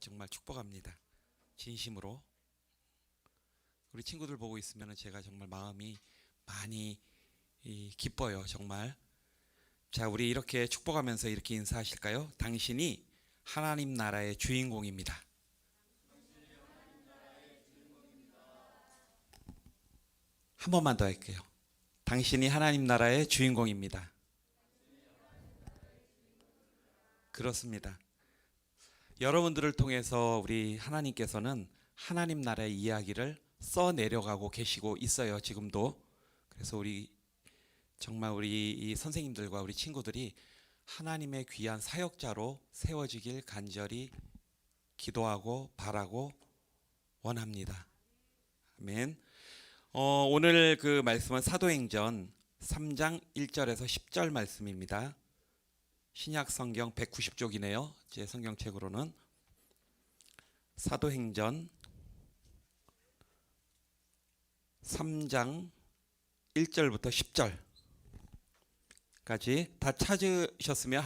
정말 축복합니다. 진심으로. 우리 친구들 보고 있으면 제가 정말 마음이 많이 기뻐요. 정말. 자, 우리 이렇게 축복하면서 이렇게 인사하실까요? 당신이 하나님 나라의 주인공입니다. 한 번만 더 할게요. 당신이 하나님 나라의 주인공입니다. 그렇습니다. 여러분들을 통해서 우리 하나님께서는 하나님 나라의 이야기를 써 내려가고 계시고 있어요. 지금도. 그래서 우리 정말 우리 이 선생님들과 우리 친구들이 하나님의 귀한 사역자로 세워지길 간절히 기도하고 바라고 원합니다. 아멘. 오늘 그 말씀은 사도행전 3장 1절에서 10절 말씀입니다. 신약 성경 190쪽이네요. 제 성경책으로는 사도행전 3장 1절부터 10절까지 다 찾으셨으면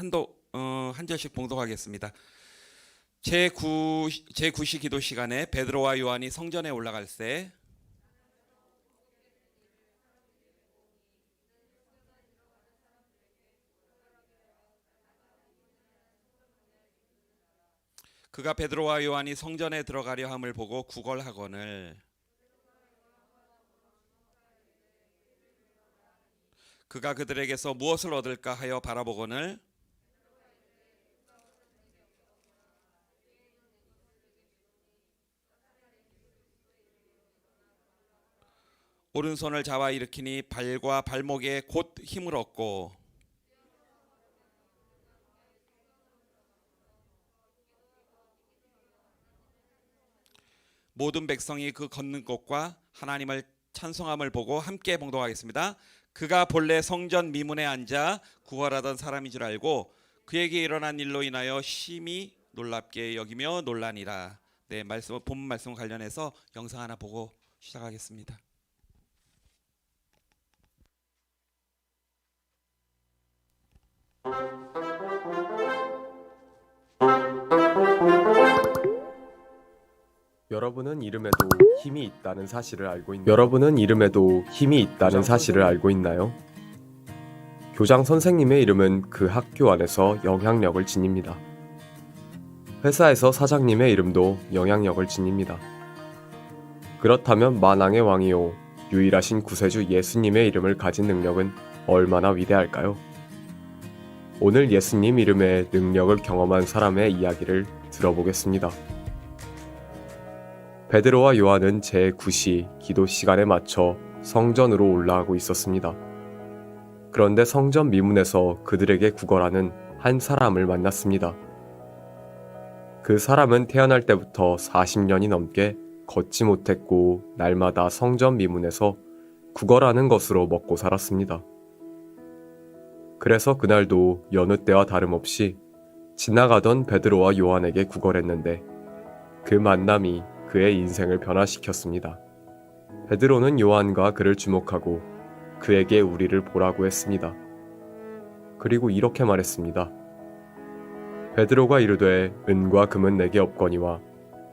한 절씩 봉독하겠습니다. 제9시 기도 시간에 베드로와 요한이 성전에 올라갈새 그가 베드로와 요한이 성전에 들어가려 함을 보고 구걸하거늘 그가 그들에게서 무엇을 얻을까 하여 바라보거늘 오른손을 잡아 일으키니 발과 발목에 곧 힘을 얻고 모든 백성이 그 걷는 곳과 하나님을 찬송함을 보고 함께 봉독하겠습니다. 그가 본래 성전 미문에 앉아 구걸하던 사람인 줄 알고 그에게 일어난 일로 인하여 심히 놀랍게 여기며 놀라니라. 네, 본문 말씀 관련해서 영상 하나 보고 시작하겠습니다. 여러분은 이름에도 힘이 있다는 사실을 알고 있나요? 교장 선생님의 이름은 그 학교 안에서 영향력을 지닙니다. 회사에서 사장님의 이름도 영향력을 지닙니다. 그렇다면 만왕의 왕이요 유일하신 구세주 예수님의 이름을 가진 능력은 얼마나 위대할까요? 오늘 예수님 이름의 능력을 경험한 사람의 이야기를 들어보겠습니다. 베드로와 요한은 제9시 기도 시간에 맞춰 성전으로 올라가고 있었습니다. 그런데 성전 미문에서 그들에게 구걸하는 한 사람을 만났습니다. 그 사람은 태어날 때부터 40년이 넘게 걷지 못했고 날마다 성전 미문에서 구걸하는 것으로 먹고 살았습니다. 그래서 그날도 여느 때와 다름없이 지나가던 베드로와 요한에게 구걸했는데 그 만남이 그의 인생을 변화시켰습니다. 베드로는 요한과 그를 주목하고 그에게 우리를 보라고 했습니다. 그리고 이렇게 말했습니다. 베드로가 이르되 은과 금은 내게 없거니와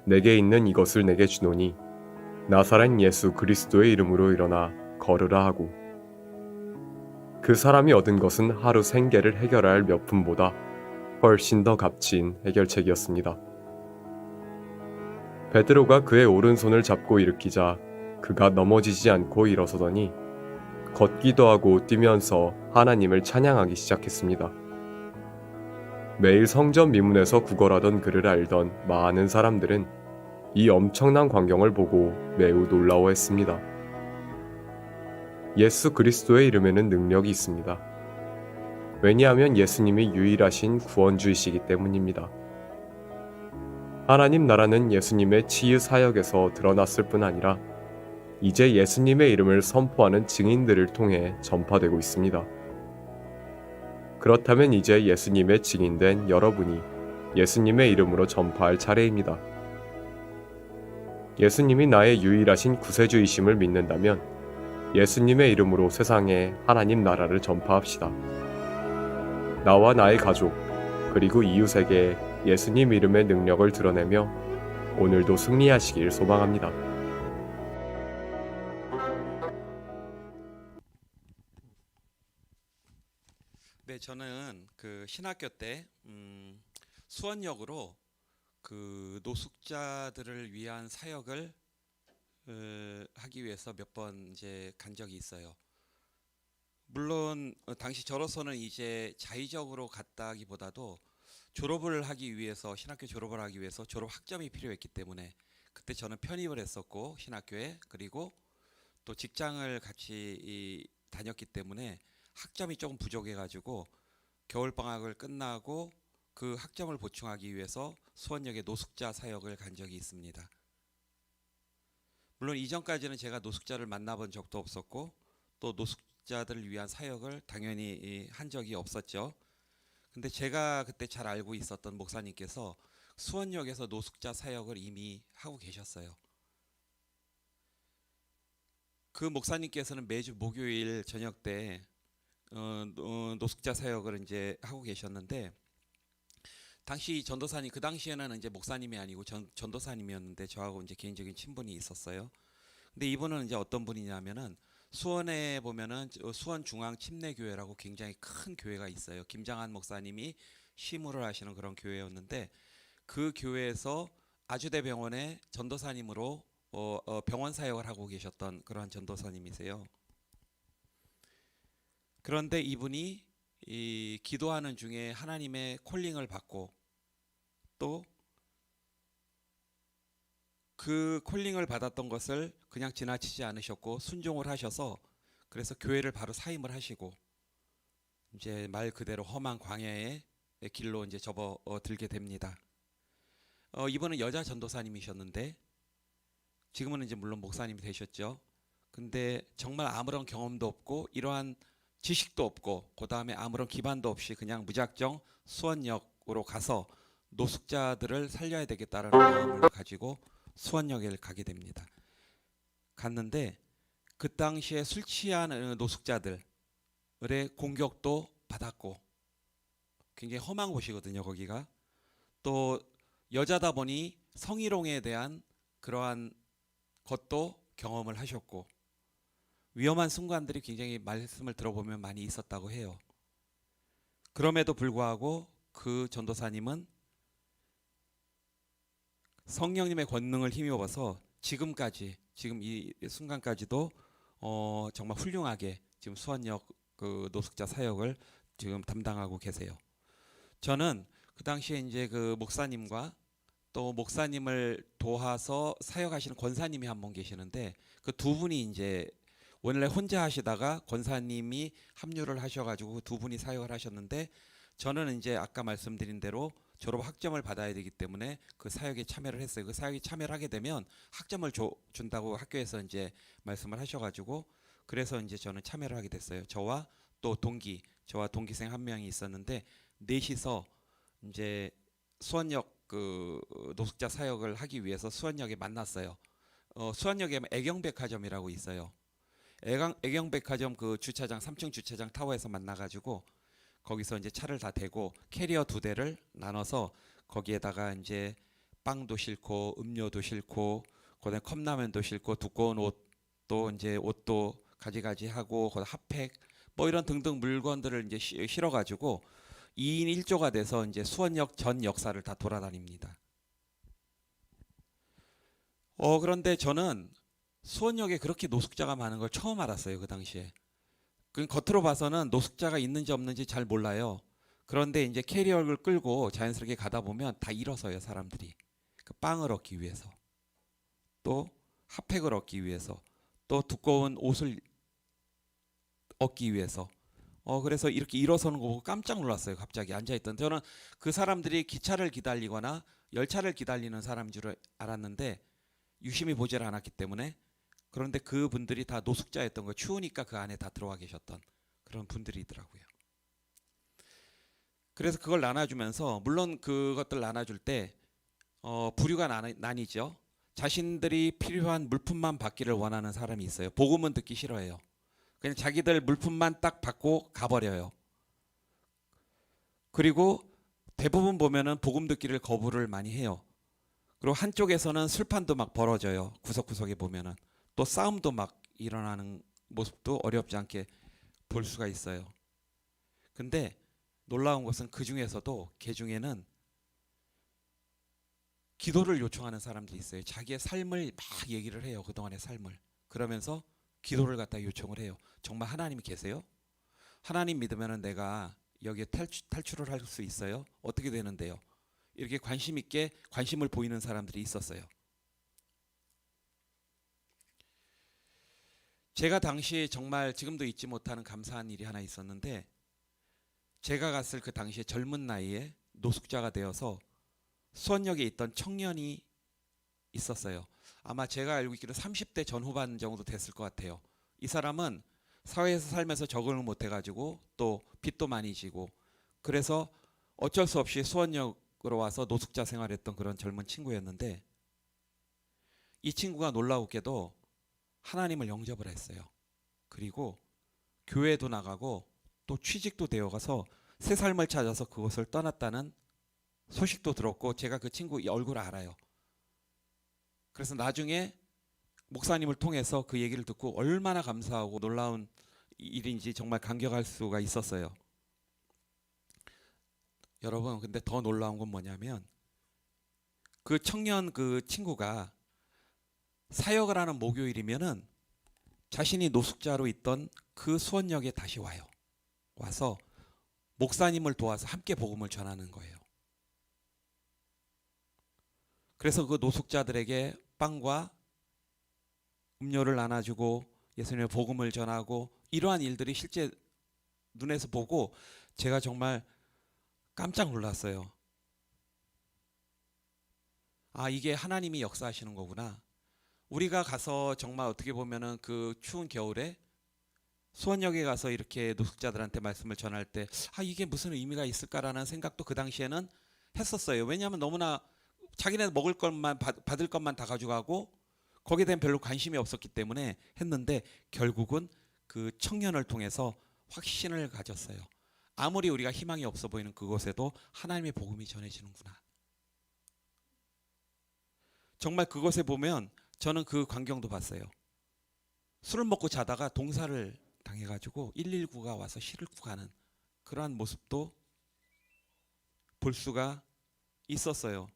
내게 있는 이것을 내게 주노니 나사렛 예수 그리스도의 이름으로 일어나 걸으라 하고 그 사람이 얻은 것은 하루 생계를 해결할 몇 푼보다 훨씬 더 값진 해결책이었습니다. 베드로가 그의 오른손을 잡고 일으키자 그가 넘어지지 않고 일어서더니 걷기도 하고 뛰면서 하나님을 찬양하기 시작했습니다. 매일 성전 미문에서 구걸하던 그를 알던 많은 사람들은 이 엄청난 광경을 보고 매우 놀라워했습니다. 예수 그리스도의 이름에는 능력이 있습니다. 왜냐하면 예수님이 유일하신 구원주이시기 때문입니다. 하나님 나라는 예수님의 치유 사역에서 드러났을 뿐 아니라 이제 예수님의 이름을 선포하는 증인들을 통해 전파되고 있습니다. 그렇다면 이제 예수님의 증인된 여러분이 예수님의 이름으로 전파할 차례입니다. 예수님이 나의 유일하신 구세주이심을 믿는다면 예수님의 이름으로 세상에 하나님 나라를 전파합시다. 나와 나의 가족 그리고 이웃에게 예수님 이름의 능력을 드러내며 오늘도 승리하시길 소망합니다. 네, 저는 그 신학교 때 수원역으로 그 노숙자들을 위한 사역을 하기 위해서 몇 번 이제 간 적이 있어요. 물론 당시 저로서는 이제 자의적으로 갔다기보다도 졸업을 하기 위해서 신학교 졸업을 하기 위해서 졸업 학점이 필요했기 때문에 그때 저는 편입을 했었고 신학교에 그리고 또 직장을 같이 다녔기 때문에 학점이 조금 부족해가지고 겨울 방학을 끝나고 그 학점을 보충하기 위해서 수원역에 노숙자 사역을 간 적이 있습니다. 물론 이전까지는 제가 노숙자를 만나본 적도 없었고 또 노숙자들을 위한 사역을 당연히 한 적이 없었죠. 근데 제가 그때 잘 알고 있었던 목사님께서 수원역에서 노숙자 사역을 이미 하고 계셨어요. 그 목사님께서는 매주 목요일 저녁 때 노숙자 사역을 이제 하고 계셨는데 당시 전도사님 그 당시에는 이제 목사님이 아니고 전도사님이었는데 저하고 이제 개인적인 친분이 있었어요. 근데 이분은 이제 어떤 분이냐면은 수원에 보면은 수원 중앙 침례교회라고 굉장히 큰 교회가 있어요. 김장한 목사님이 시무를 하시는 그런 교회였는데 그 교회에서 아주대병원의 전도사님으로 병원 사역을 하고 계셨던 그러한 전도사님이세요. 그런데 이분이 이 기도하는 중에 하나님의 콜링을 받고 또 그 콜링을 받았던 것을 그냥 지나치지 않으셨고 순종을 하셔서 그래서 교회를 바로 사임을 하시고 이제 말 그대로 험한 광야의 길로 이제 접어들게 됩니다. 이분은 여자 전도사님이셨는데 지금은 이제 물론 목사님이 되셨죠. 근데 정말 아무런 경험도 없고 이러한 지식도 없고 그 다음에 아무런 기반도 없이 그냥 무작정 수원역으로 가서 노숙자들을 살려야 되겠다라는 마음을 가지고 수원역에 가게 됩니다. 갔는데 그 당시에 술 취한 노숙자들의 공격도 받았고 굉장히 험한 곳이거든요. 거기가 또 여자다 보니 성희롱에 대한 그러한 것도 경험을 하셨고 위험한 순간들이 굉장히 말씀을 들어보면 많이 있었다고 해요. 그럼에도 불구하고 그 전도사님은 성령님의 권능을 힘입어서 지금 이 순간까지도 정말 훌륭하게 지금 수원역 그 노숙자 사역을 지금 담당하고 계세요. 저는 그 당시에 이제 그 목사님과 또 목사님을 도와서 사역하시는 권사님이 한 분 계시는데 그 두 분이 이제 원래 혼자 하시다가 권사님이 합류를 하셔가지고 두 분이 사역을 하셨는데 저는 이제 아까 말씀드린 대로 졸업 학점을 받아야 되기 때문에 그 사역에 참여를 했어요. 그 사역에 참여를 하게 되면 학점을 준다고 학교에서 이제 말씀을 하셔가지고 그래서 이제 저는 참여를 하게 됐어요. 저와 동기생 한 명이 있었는데 넷이서 이제 수원역 그 노숙자 사역을 하기 위해서 수원역에 만났어요. 수원역에 애경백화점이라고 있어요. 애경백화점 그 주차장 3층 주차장 타워에서 만나가지고 거기서 이제 차를 다 대고 캐리어 2대를 나눠서 거기에다가 이제 빵도 싣고 음료도 싣고 그다음에 컵라면도 싣고 두꺼운 옷도 이제 옷도 가지가지 하고 핫팩 뭐 이런 등등 물건들을 이제 실어가지고 2인 1조가 돼서 이제 수원역 전 역사를 다 돌아다닙니다. 그런데 저는 수원역에 그렇게 노숙자가 많은 걸 처음 알았어요. 그 당시에. 그 겉으로 봐서는 노숙자가 있는지 없는지 잘 몰라요. 그런데 이제 캐리어를 끌고 자연스럽게 가다 보면 다 일어서요. 사람들이. 그 빵을 얻기 위해서. 또 핫팩을 얻기 위해서. 또 두꺼운 옷을 얻기 위해서. 그래서 이렇게 일어서는 거 보고 깜짝 놀랐어요. 갑자기 앉아있던. 저는 그 사람들이 기차를 기다리거나 열차를 기다리는 사람인 줄 알았는데 유심히 보질 않았기 때문에 그런데 그분들이 다 노숙자였던 거 추우니까 그 안에 다 들어와 계셨던 그런 분들이더라고요. 그래서 그걸 나눠주면서 물론 그것들 나눠줄 때 부류가 나뉘죠. 자신들이 필요한 물품만 받기를 원하는 사람이 있어요. 복음은 듣기 싫어해요. 그냥 자기들 물품만 딱 받고 가버려요. 그리고 대부분 보면은 복음 듣기를 거부를 많이 해요. 그리고 한쪽에서는 술판도 막 벌어져요. 구석구석에 보면은 또 싸움도 막 일어나는 모습도 어렵지 않게 볼 수가 있어요. 근데 놀라운 것은 그 중에서도 개 중에는 기도를 요청하는 사람들이 있어요. 자기의 삶을 막 얘기를 해요. 그동안의 삶을. 그러면서 기도를 갖다 요청을 해요. 정말 하나님이 계세요? 하나님 믿으면 내가 여기에 탈출을 할 수 있어요? 어떻게 되는데요? 이렇게 관심 있게 관심을 보이는 사람들이 있었어요. 제가 당시 정말 지금도 잊지 못하는 감사한 일이 하나 있었는데, 제가 갔을 그 당시에 젊은 나이에 노숙자가 되어서 수원역에 있던 청년이 있었어요. 아마 제가 알고 있기로 30대 전후반 정도 됐을 것 같아요. 이 사람은 사회에서 살면서 적응을 못 해가지고 또 빚도 많이 지고, 그래서 어쩔 수 없이 수원역으로 와서 노숙자 생활했던 그런 젊은 친구였는데, 이 친구가 놀라웠게도 하나님을 영접을 했어요. 그리고 교회도 나가고 또 취직도 되어가서 새 삶을 찾아서 그곳을 떠났다는 소식도 들었고, 제가 그 친구 얼굴을 알아요. 그래서 나중에 목사님을 통해서 그 얘기를 듣고 얼마나 감사하고 놀라운 일인지 정말 감격할 수가 있었어요. 여러분, 근데 더 놀라운 건 뭐냐면, 그 청년 그 친구가 사역을 하는 목요일이면은 자신이 노숙자로 있던 그 수원역에 다시 와요. 와서 목사님을 도와서 함께 복음을 전하는 거예요. 그래서 그 노숙자들에게 빵과 음료를 나눠주고 예수님의 복음을 전하고, 이러한 일들이 실제 눈에서 보고 제가 정말 깜짝 놀랐어요. 아, 이게 하나님이 역사하시는 거구나. 우리가 가서 정말 어떻게 보면은 그 추운 겨울에 수원역에 가서 이렇게 노숙자들한테 말씀을 전할 때, 아, 이게 무슨 의미가 있을까라는 생각도 그 당시에는 했었어요. 왜냐하면 너무나 자기네 먹을 것만 받을 것만 다 가져가고 거기에 대한 별로 관심이 없었기 때문에 했는데, 결국은 그 청년을 통해서 확신을 가졌어요. 아무리 우리가 희망이 없어 보이는 그곳에도 하나님의 복음이 전해지는구나. 정말 그곳에 보면 저는 그 광경도 봤어요. 술을 먹고 자다가 동사를 당해가지고 119가 와서 시를 구하는 그러한 모습도 볼 수가 있었어요.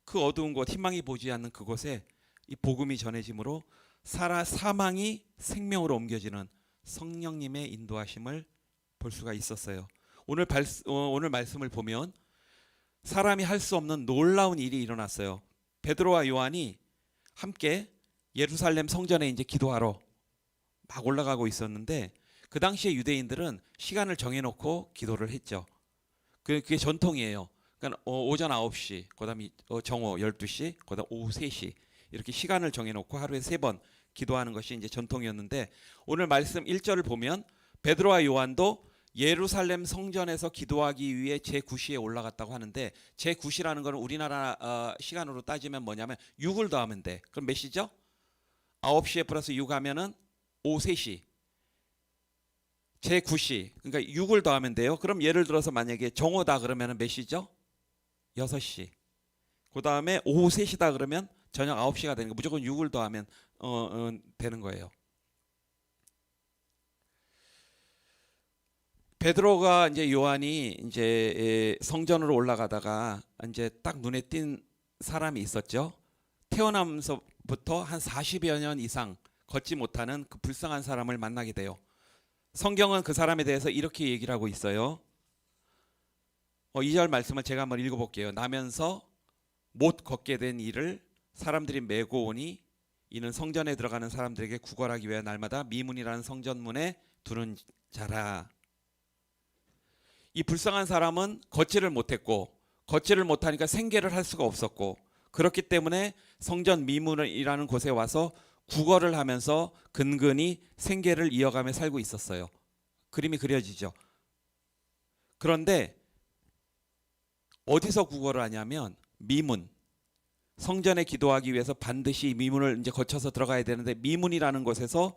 그 어두운 곳, 희망이 보지 않는 그곳에 이 복음이 전해짐으로 사망이 생명으로 옮겨지는 성령님의 인도하심을 볼 수가 있었어요. 오늘 말씀을 보면 사람이 할 수 없는 놀라운 일이 일어났어요. 베드로와 요한이 함께 예루살렘 성전에 이제 기도하러 막 올라가고 있었는데, 그 당시에 유대인들은 시간을 정해놓고 기도를 했죠. 그게 전통이에요. 그러니까 오전 9시, 그다음에 정오 12시, 그다음 오후 3시 이렇게 시간을 정해놓고 하루에 3번 기도하는 것이 이제 전통이었는데, 오늘 말씀 1절을 보면 베드로와 요한도 예루살렘 성전에서 기도하기 위해 제9시에 올라갔다고 하는데, 제9시라는 건 우리나라 시간으로 따지면 뭐냐면 6을 더하면 돼. 그럼 몇 시죠? 9시에 플러스 6 하면은 오후 3시. 제9시. 그러니까 6을 더하면 돼요. 그럼 예를 들어서 만약에 정오다 그러면 몇 시죠? 6시. 그 다음에 오후 3시다 그러면 저녁 9시가 되는 거. 무조건 6을 더하면 되는 거예요. 베드로가 이제 요한이 이제 성전으로 올라가다가 이제 딱 눈에 띈 사람이 있었죠. 태어나면서부터 한 40여 년 이상 걷지 못하는 그 불쌍한 사람을 만나게 돼요. 성경은 그 사람에 대해서 이렇게 얘기를 하고 있어요. 2절 말씀을 제가 한번 읽어볼게요. 나면서 못 걷게 된 이를 사람들이 메고 오니 이는 성전에 들어가는 사람들에게 구걸하기 위해 날마다 미문이라는 성전문에 두는 자라. 이 불쌍한 사람은 걷지를 못했고, 걷지를 못하니까 생계를 할 수가 없었고, 그렇기 때문에 성전 미문이라는 곳에 와서 구걸을 하면서 근근히 생계를 이어가며 살고 있었어요. 그림이 그려지죠. 그런데 어디서 구걸을 하냐면 미문, 성전에 기도하기 위해서 반드시 미문을 이제 거쳐서 들어가야 되는데, 미문이라는 곳에서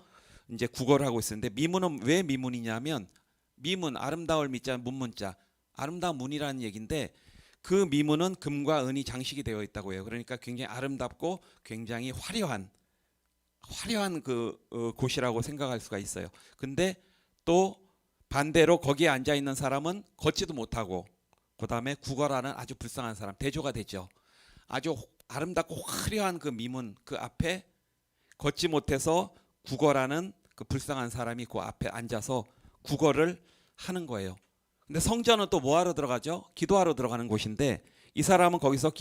이제 구걸을 하고 있었는데, 미문은 왜 미문이냐면, 미문, 아름다울 미자 문문자, 아름다운 문이라는 얘기인데, 그 미문은 금과 은이 장식이 되어 있다고 해요. 그러니까 굉장히 아름답고 굉장히 화려한 곳이라고 생각할 수가 있어요. 근데 또 반대로 거기에 앉아 있는 사람은 걷지도 못하고 그다음에 구걸하는 아주 불쌍한 사람, 대조가 되죠. 아주 아름답고 화려한 그 미문 그 앞에 걷지 못해서 구걸하는 그 불쌍한 사람이 그 앞에 앉아서 구걸을 하는 거예요. 근데 성전은 또 뭐하러 들어가죠? 기도하러 들어가는 곳인데 이 사람은 거기서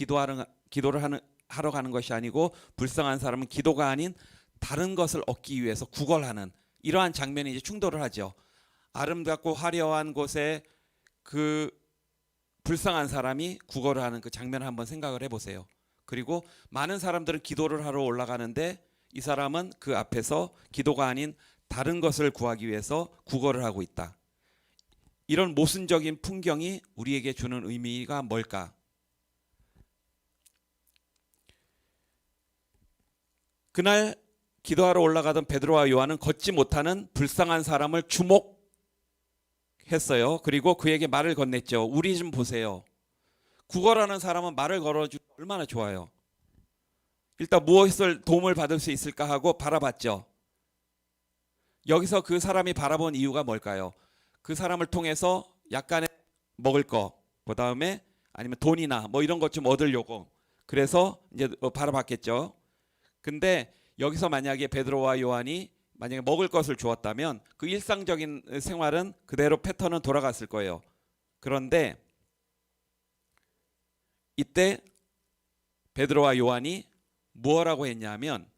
하러 가는 것이 아니고 불쌍한 사람은 기도가 아닌 다른 것을 얻기 위해서 구걸하는 이러한 장면이 이제 충돌을 하죠. 아름답고 화려한 곳에 그 불쌍한 사람이 구걸을 하는 그 장면을 한번 생각을 해보세요. 그리고 많은 사람들은 기도를 하러 올라가는데 이 사람은 그 앞에서 기도가 아닌 다른 것을 구하기 위해서 구걸을 하고 있다. 이런 모순적인 풍경이 우리에게 주는 의미가 뭘까? 그날 기도하러 올라가던 베드로와 요한은 걷지 못하는 불쌍한 사람을 주목했어요. 그리고 그에게 말을 건넸죠. 우리 좀 보세요. 구걸하는 사람은 말을 걸어주면 얼마나 좋아요. 일단 무엇을 도움을 받을 수 있을까 하고 바라봤죠. 여기서 그 사람이 바라본 이유가 뭘까요? 그 사람을 통해서 약간의 먹을 거, 그 다음에 아니면 돈이나 뭐 이런 것 좀 얻으려고 그래서 이제 바라봤겠죠. 근데 여기서 만약에 베드로와 요한이 만약에 먹을 것을 주었다면 그 일상적인 생활은 그대로 패턴은 돌아갔을 거예요. 그런데 이때 베드로와 요한이 무엇라고 했냐면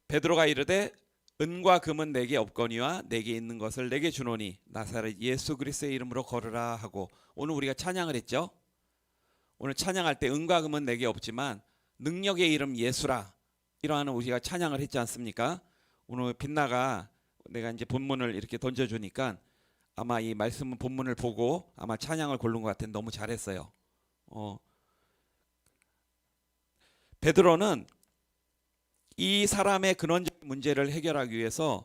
베드로가 이르되 은과 금은 내게 없거니와 내게 있는 것을 내게 주노니 나사렛 예수 그리스도의 이름으로 걸으라 하고 오늘 우리가 찬양을 했죠. 오늘 찬양할 때 은과 금은 내게 없지만 능력의 이름 예수라 이러한 우리가 찬양을 했지 않습니까? 오늘 빛나가 내가 이제 본문을 이렇게 던져주니까 아마 이 말씀 본문을 보고 아마 찬양을 고른 것 같은데 너무 잘했어요. 베드로는 이 사람의 근원적인 문제를 해결하기 위해서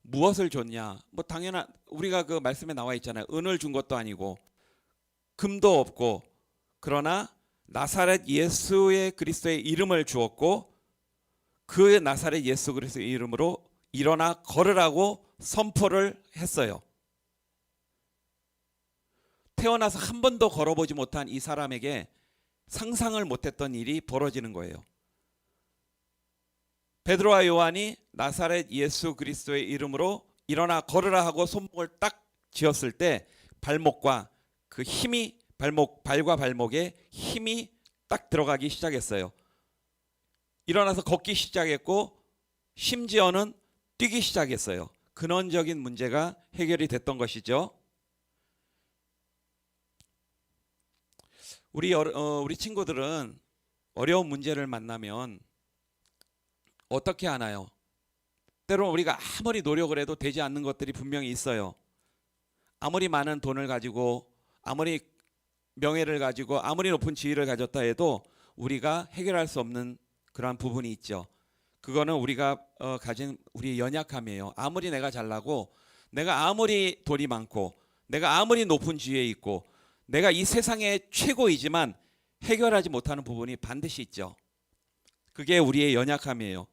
무엇을 줬냐? 뭐 당연한 우리가 그 말씀에 나와 있잖아요. 은을 준 것도 아니고 금도 없고 그러나 나사렛 예수의 그리스도의 이름을 주었고 그 나사렛 예수 그리스도의 이름으로 일어나 걸으라고 선포를 했어요. 태어나서 한 번도 걸어보지 못한 이 사람에게 상상을 못했던 일이 벌어지는 거예요. 베드로와 요한이 나사렛 예수 그리스도의 이름으로 일어나 걸으라 하고 손목을 딱 쥐었을 때 발목과 그 힘이 발과 발목에 힘이 딱 들어가기 시작했어요. 일어나서 걷기 시작했고 심지어는 뛰기 시작했어요. 근원적인 문제가 해결이 됐던 것이죠. 우리 친구들은 어려운 문제를 만나면 어떻게 하나요? 때로는 우리가 아무리 노력을 해도 되지 않는 것들이 분명히 있어요. 아무리 많은 돈을 가지고 아무리 명예를 가지고 아무리 높은 지위를 가졌다 해도 우리가 해결할 수 없는 그러한 부분이 있죠. 그거는 우리가 가진 우리의 연약함이에요. 아무리 내가 잘나고 내가 아무리 돈이 많고 내가 아무리 높은 지위에 있고 내가 이 세상의 최고이지만 해결하지 못하는 부분이 반드시 있죠. 그게 우리의 연약함이에요.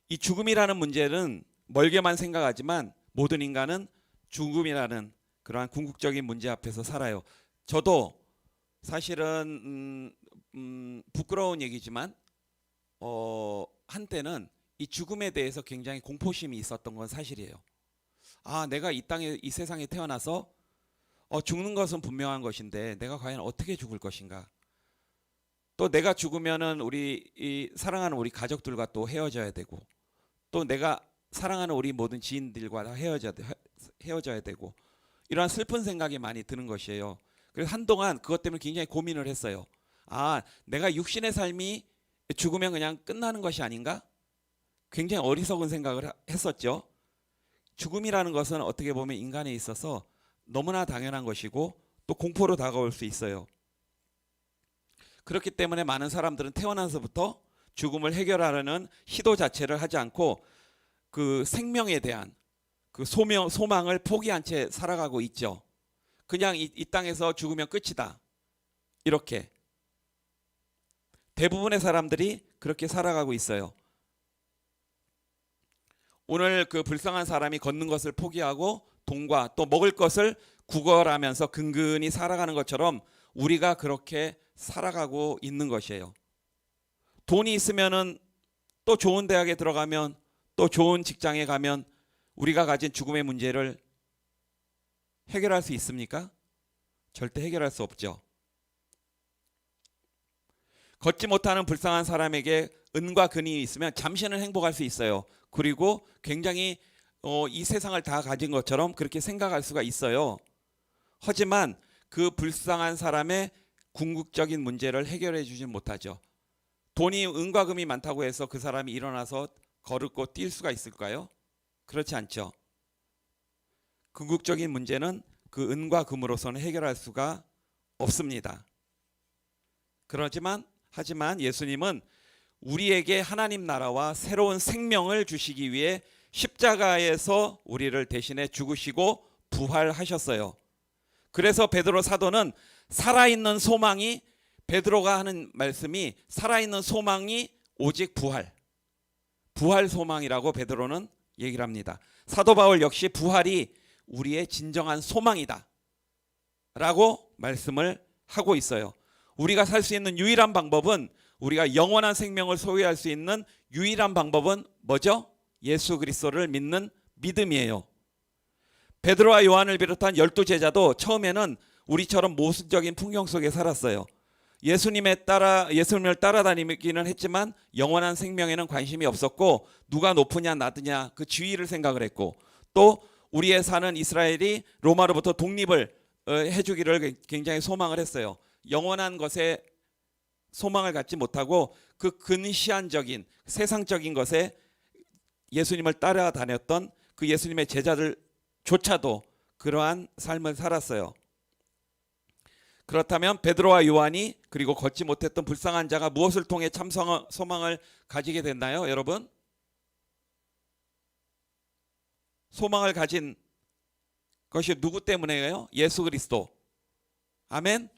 이 죽음이라는 문제는 멀게만 생각하지만 모든 인간은 죽음이라는 그러한 궁극적인 문제 앞에서 살아요. 저도 사실은 부끄러운 얘기지만 한때는 이 죽음에 대해서 굉장히 공포심이 있었던 건 사실이에요. 아, 내가 이 땅에 이 세상에 태어나서 죽는 것은 분명한 것인데 내가 과연 어떻게 죽을 것인가? 또 내가 죽으면은 이 사랑하는 우리 가족들과 또 헤어져야 되고 또 내가 사랑하는 우리 모든 지인들과 헤어져야 되고 이러한 슬픈 생각이 많이 드는 것이에요. 그래서 한동안 그것 때문에 굉장히 고민을 했어요. 아, 내가 육신의 삶이 죽으면 그냥 끝나는 것이 아닌가? 굉장히 어리석은 생각을 했었죠. 죽음이라는 것은 어떻게 보면 인간에 있어서 너무나 당연한 것이고 또 공포로 다가올 수 있어요. 그렇기 때문에 많은 사람들은 태어나서부터 죽음을 해결하려는 시도 자체를 하지 않고 그 생명에 대한 그 소망을 포기한 채 살아가고 있죠. 그냥 이 땅에서 죽으면 끝이다. 이렇게 대부분의 사람들이 그렇게 살아가고 있어요. 오늘 그 불쌍한 사람이 걷는 것을 포기하고 돈과 또 먹을 것을 구걸하면서 근근히 살아가는 것처럼 우리가 그렇게 살아가고 있는 것이에요. 돈이 있으면은 또 좋은 대학에 들어가면 또 좋은 직장에 가면 우리가 가진 죽음의 문제를 해결할 수 있습니까? 절대 해결할 수 없죠. 걷지 못하는 불쌍한 사람에게 은과 금이 있으면 잠시는 행복할 수 있어요. 그리고 굉장히 이 세상을 다 가진 것처럼 그렇게 생각할 수가 있어요. 하지만 그 불쌍한 사람의 궁극적인 문제를 해결해 주진 못하죠. 돈이 은과 금이 많다고 해서 그 사람이 일어나서 걸고 뛸 수가 있을까요? 그렇지 않죠. 궁극적인 문제는 그 은과 금으로서는 해결할 수가 없습니다. 하지만 예수님은 우리에게 하나님 나라와 새로운 생명을 주시기 위해 십자가에서 우리를 대신해 죽으시고 부활하셨어요. 그래서 베드로 사도는 살아있는 소망이, 베드로가 하는 말씀이 살아있는 소망이 오직 부활 소망이라고 베드로는 얘기를 합니다. 사도 바울 역시 부활이 우리의 진정한 소망이다 라고 말씀을 하고 있어요. 우리가 살 수 있는 유일한 방법은, 우리가 영원한 생명을 소유할 수 있는 유일한 방법은 뭐죠? 예수 그리스도를 믿는 믿음이에요. 베드로와 요한을 비롯한 12제자도 처음에는 우리처럼 모순적인 풍경 속에 살았어요. 예수님을 따라다니기는 했지만 영원한 생명에는 관심이 없었고, 누가 높으냐 낮으냐 그 지위를 생각을 했고, 또 우리의 사는 이스라엘이 로마로부터 독립을 해주기를 굉장히 소망을 했어요. 영원한 것에 소망을 갖지 못하고 그 근시안적인 세상적인 것에 예수님을 따라다녔던 그 예수님의 제자들조차도 그러한 삶을 살았어요. 그렇다면 베드로와 요한이, 그리고 걷지 못했던 불쌍한 자가 무엇을 통해 참 소망을 가지게 됐나요, 여러분? 소망을 가진 것이 누구 때문에요? 예수 그리스도. 아멘.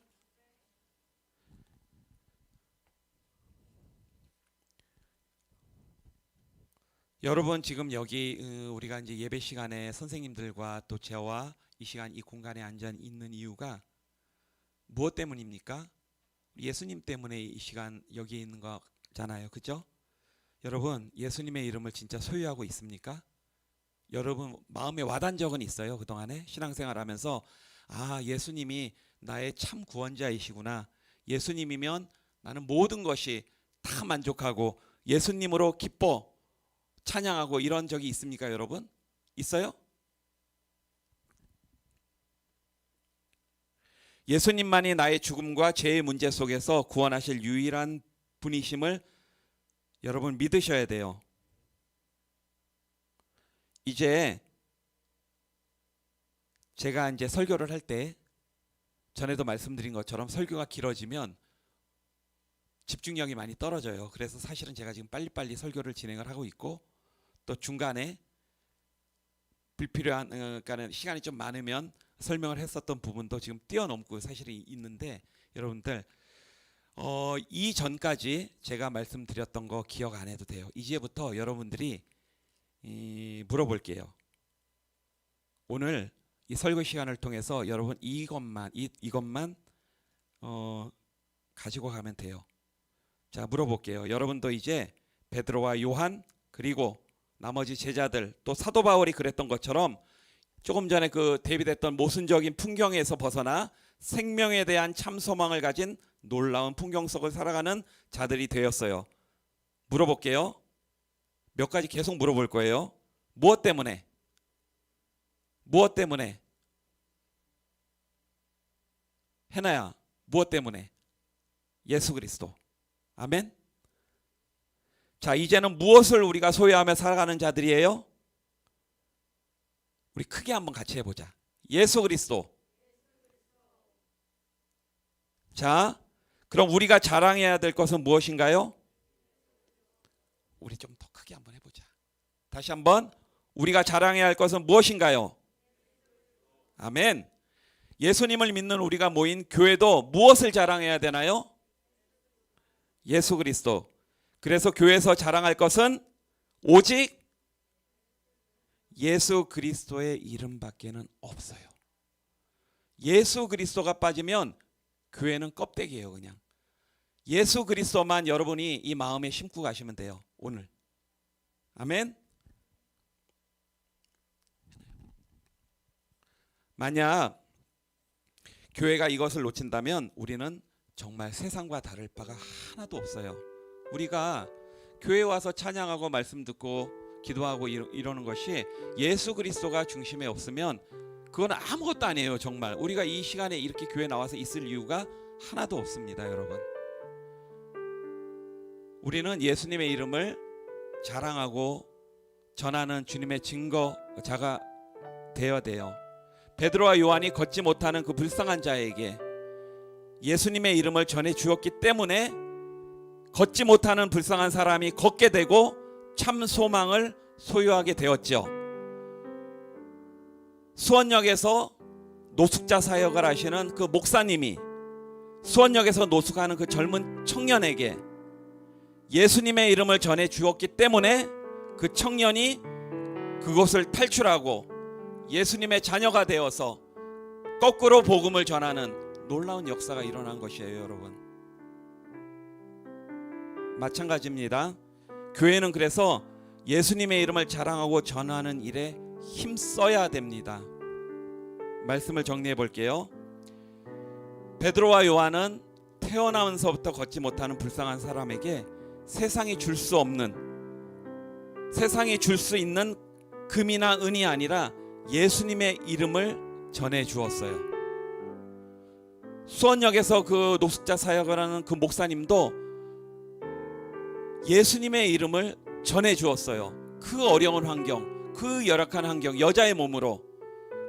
여러분, 지금 여기 우리가 이제 예배 시간에 선생님들과 또 저와 이 시간 이 공간에 앉아 있는 이유가 무엇 때문입니까? 예수님 때문에 이 시간 여기 있는 거잖아요. 그죠? 여러분, 예수님의 이름을 진짜 소유하고 있습니까? 여러분 마음에 와닿은 적은 있어요? 그동안에 신앙생활 하면서 예수님이 나의 참 구원자이시구나. 예수님이면 나는 모든 것이 다 만족하고 예수님으로 기뻐 찬양하고 이런 적이 있습니까, 여러분? 있어요? 예수님만이 나의 죽음과 죄의 문제 속에서 구원하실 유일한 분이심을 여러분 믿으셔야 돼요. 이제 제가 이제 설교를 할 때 전에도 말씀드린 것처럼 설교가 길어지면 집중력이 많이 떨어져요. 그래서 사실은 제가 지금 빨리빨리 설교를 진행을 하고 있고, 또 중간에 불필요한 그러니까 시간이 좀 많으면 설명을 했었던 부분도 지금 뛰어넘고 사실이 있는데, 여러분들 이전까지 제가 말씀드렸던 거 기억 안 해도 돼요. 이제부터 여러분들이 물어볼게요. 오늘 이 설교 시간을 통해서 여러분 이것만 가지고 가면 돼요. 자, 물어볼게요. 여러분도 이제 베드로와 요한 그리고 나머지 제자들, 또 사도 바울이 그랬던 것처럼 조금 전에 그 대비됐던 모순적인 풍경에서 벗어나 생명에 대한 참 소망을 가진 놀라운 풍경 속을 살아가는 자들이 되었어요. 물어볼게요. 몇 가지 계속 물어볼 거예요. 무엇 때문에? 무엇 때문에? 해나야, 무엇 때문에? 예수 그리스도. 아멘. 자, 이제는 무엇을 우리가 소유하며 살아가는 자들이에요? 우리 크게 한번 같이 해보자. 예수 그리스도. 자, 그럼 우리가 자랑해야 될 것은 무엇인가요? 우리 좀 더 크게 한번 해보자. 다시 한번, 우리가 자랑해야 할 것은 무엇인가요? 아멘. 예수님을 믿는 우리가 모인 교회도 무엇을 자랑해야 되나요? 예수 그리스도. 그래서 교회에서 자랑할 것은 오직 예수 그리스도의 이름밖에는 없어요. 예수 그리스도가 빠지면 교회는 껍데기예요. 그냥 예수 그리스도만 여러분이 이 마음에 심고 가시면 돼요. 오늘. 아멘. 만약 교회가 이것을 놓친다면 우리는 정말 세상과 다를 바가 하나도 없어요. 우리가 교회 와서 찬양하고 말씀 듣고 기도하고 이러는 것이 예수 그리스도가 중심에 없으면 그건 아무것도 아니에요. 정말 우리가 이 시간에 이렇게 교회 나와서 있을 이유가 하나도 없습니다. 여러분, 우리는 예수님의 이름을 자랑하고 전하는 주님의 증거자가 되어야 돼요. 베드로와 요한이 걷지 못하는 그 불쌍한 자에게 예수님의 이름을 전해 주었기 때문에 걷지 못하는 불쌍한 사람이 걷게 되고 참 소망을 소유하게 되었죠. 수원역에서 노숙자 사역을 하시는 그 목사님이 수원역에서 노숙하는 그 젊은 청년에게 예수님의 이름을 전해 주었기 때문에 그 청년이 그곳을 탈출하고 예수님의 자녀가 되어서 거꾸로 복음을 전하는 놀라운 역사가 일어난 것이에요. 여러분, 마찬가지입니다. 교회는 그래서 예수님의 이름을 자랑하고 전하는 일에 힘써야 됩니다. 말씀을 정리해 볼게요. 베드로와 요한은 태어나면서부터 걷지 못하는 불쌍한 사람에게 세상이 줄 수 없는, 세상이 줄 수 있는 금이나 은이 아니라 예수님의 이름을 전해 주었어요. 수원역에서 그 노숙자 사역을 하는 그 목사님도 예수님의 이름을 전해 주었어요. 그 어려운 환경, 그 열악한 환경, 여자의 몸으로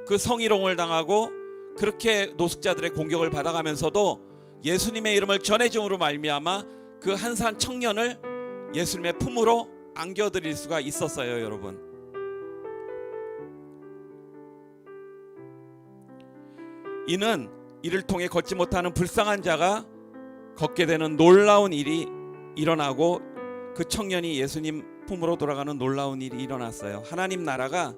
그 성희롱을 당하고 그렇게 노숙자들의 공격을 받아가면서도 예수님의 이름을 전해줌으로 말미암아 그 한산 청년을 예수님의 품으로 안겨드릴 수가 있었어요. 여러분, 이는 이를 통해 걷지 못하는 불쌍한 자가 걷게 되는 놀라운 일이 일어나고 그 청년이 예수님 품으로 돌아가는 놀라운 일이 일어났어요. 하나님 나라가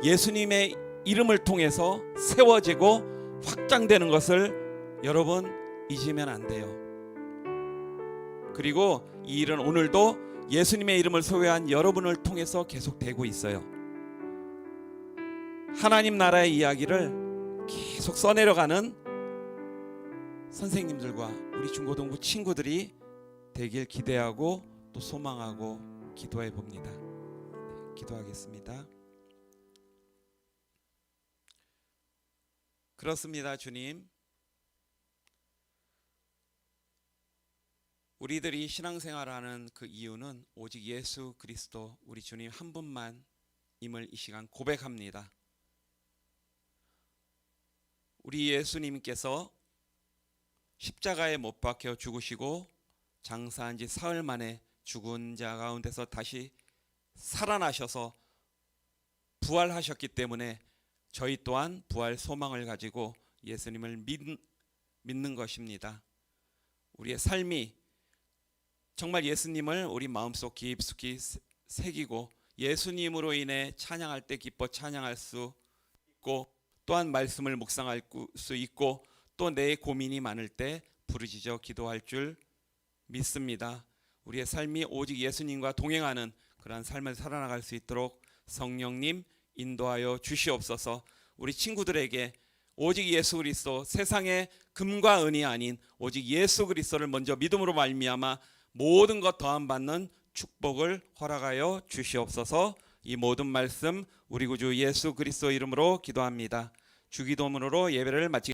예수님의 이름을 통해서 세워지고 확장되는 것을 여러분 잊으면 안 돼요. 그리고 이 일은 오늘도 예수님의 이름을 소유한 여러분을 통해서 계속되고 있어요. 하나님 나라의 이야기를 계속 써내려가는 선생님들과 우리 중고등부 친구들이 되길 기대하고 또 소망하고 기도해 봅니다. 기도하겠습니다. 그렇습니다. 주님, 우리들이 신앙생활하는 그 이유는 오직 예수 그리스도 우리 주님 한 분만임을 이 시간 고백합니다. 우리 예수님께서 십자가에 못 박혀 죽으시고 장사한 지 사흘 만에 죽은 자 가운데서 다시 살아나셔서 부활하셨기 때문에 저희 또한 부활 소망을 가지고 예수님을 믿는 것입니다. 우리의 삶이 정말 예수님을 우리 마음속 깊숙이 새기고 예수님으로 인해 찬양할 때 기뻐 찬양할 수 있고 또한 말씀을 묵상할 수 있고 또 내 고민이 많을 때 부르짖어 기도할 줄 믿습니다. 우리의 삶이 오직 예수님과 동행하는 그러한 삶을 살아나갈 수 있도록 성령님 인도하여 주시옵소서. 우리 친구들에게 오직 예수 그리스도, 세상의 금과 은이 아닌 오직 예수 그리스도를 먼저 믿음으로 말미암아 모든 것 더함 받는 축복을 허락하여 주시옵소서. 이 모든 말씀 우리 구주 예수 그리스도 이름으로 기도합니다. 주기도문으로 예배를 마치겠습니다.